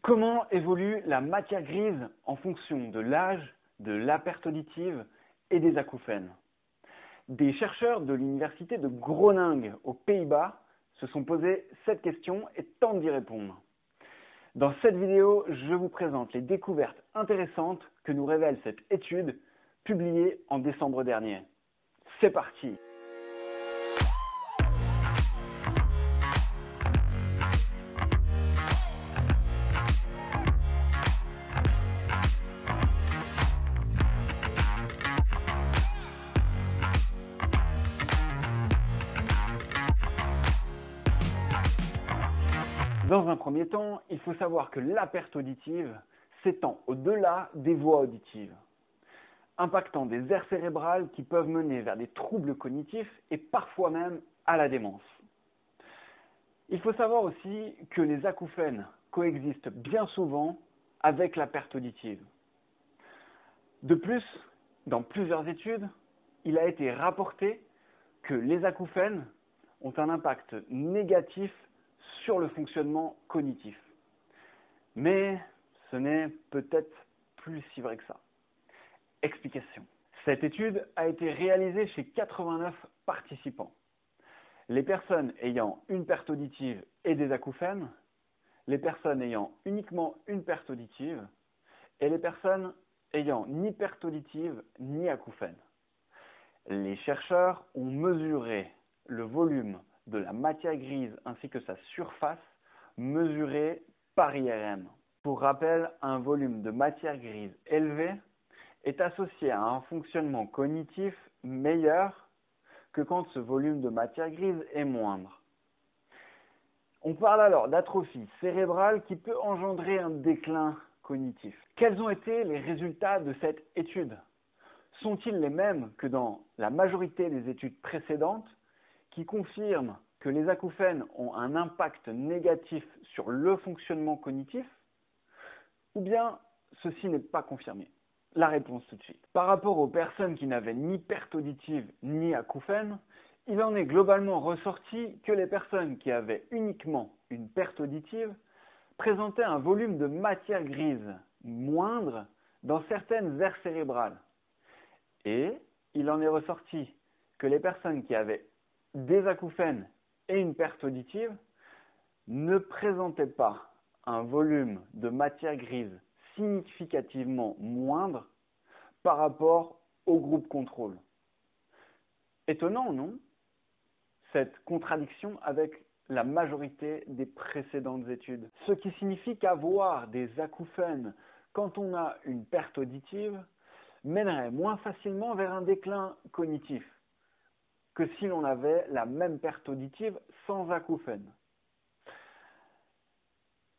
Comment évolue la matière grise en fonction de l'âge, de la perte auditive et des acouphènes? Des chercheurs de l'université de Groningue aux Pays-Bas se sont posé cette question et tentent d'y répondre. Dans cette vidéo, je vous présente les découvertes intéressantes que nous révèle cette étude publiée en décembre dernier. C'est parti! Dans un premier temps, il faut savoir que la perte auditive s'étend au-delà des voies auditives, impactant des aires cérébrales qui peuvent mener vers des troubles cognitifs et parfois même à la démence. Il faut savoir aussi que les acouphènes coexistent bien souvent avec la perte auditive. De plus, dans plusieurs études, il a été rapporté que les acouphènes ont un impact négatif sur le fonctionnement cognitif. Mais ce n'est peut-être plus si vrai que ça. Explication. Cette étude a été réalisée chez 89 participants. Les personnes ayant une perte auditive et des acouphènes, les personnes ayant uniquement une perte auditive et les personnes ayant ni perte auditive ni acouphènes. Les chercheurs ont mesuré le volume de la matière grise ainsi que sa surface mesurée par IRM. Pour rappel, un volume de matière grise élevé est associé à un fonctionnement cognitif meilleur que quand ce volume de matière grise est moindre. On parle alors d'atrophie cérébrale qui peut engendrer un déclin cognitif. Quels ont été les résultats de cette étude? Sont-ils les mêmes que dans la majorité des études précédentes qui confirment que les acouphènes ont un impact négatif sur le fonctionnement cognitif? Ou bien ceci n'est pas confirmé? La réponse tout de suite. Par rapport aux personnes qui n'avaient ni perte auditive ni acouphènes, il en est globalement ressorti que les personnes qui avaient uniquement une perte auditive présentaient un volume de matière grise moindre dans certaines aires cérébrales. Et il en est ressorti que les personnes qui avaient des acouphènes et une perte auditive ne présentaient pas un volume de matière grise significativement moindre par rapport au groupe contrôle. Étonnant, non? Cette contradiction avec la majorité des précédentes études. Ce qui signifie qu'avoir des acouphènes quand on a une perte auditive mènerait moins facilement vers un déclin cognitif que si l'on avait la même perte auditive sans acouphènes.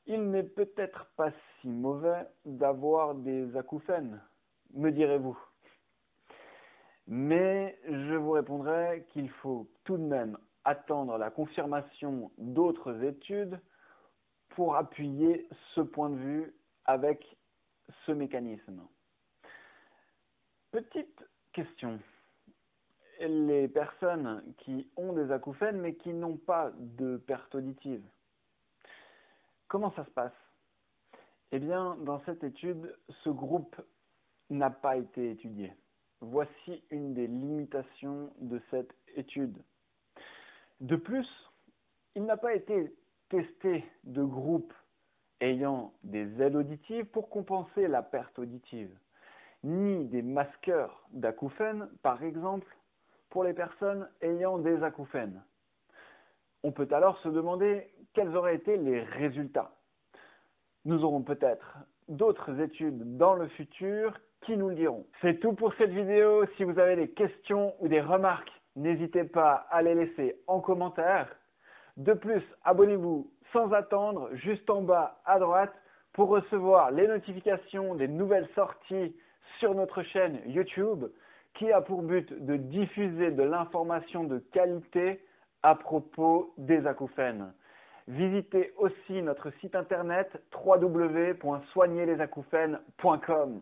Il n'est peut-être pas si mauvais d'avoir des acouphènes, me direz-vous. Mais je vous répondrai qu'il faut tout de même attendre la confirmation d'autres études pour appuyer ce point de vue avec ce mécanisme. Petite question. Les personnes qui ont des acouphènes mais qui n'ont pas de perte auditive, comment ça se passe? Eh bien, dans cette étude, ce groupe n'a pas été étudié. Voici une des limitations de cette étude. De plus, il n'a pas été testé de groupe ayant des aides auditives pour compenser la perte auditive, ni des masqueurs d'acouphènes, par exemple, pour les personnes ayant des acouphènes. On peut alors se demander quels auraient été les résultats. Nous aurons peut-être d'autres études dans le futur qui nous le diront. C'est tout pour cette vidéo. Si vous avez des questions ou des remarques, n'hésitez pas à les laisser en commentaire. De plus, abonnez-vous sans attendre juste en bas à droite pour recevoir les notifications des nouvelles sorties sur notre chaîne YouTube qui a pour but de diffuser de l'information de qualité à propos des acouphènes. Visitez aussi notre site internet www.soignerlesacouphènes.com.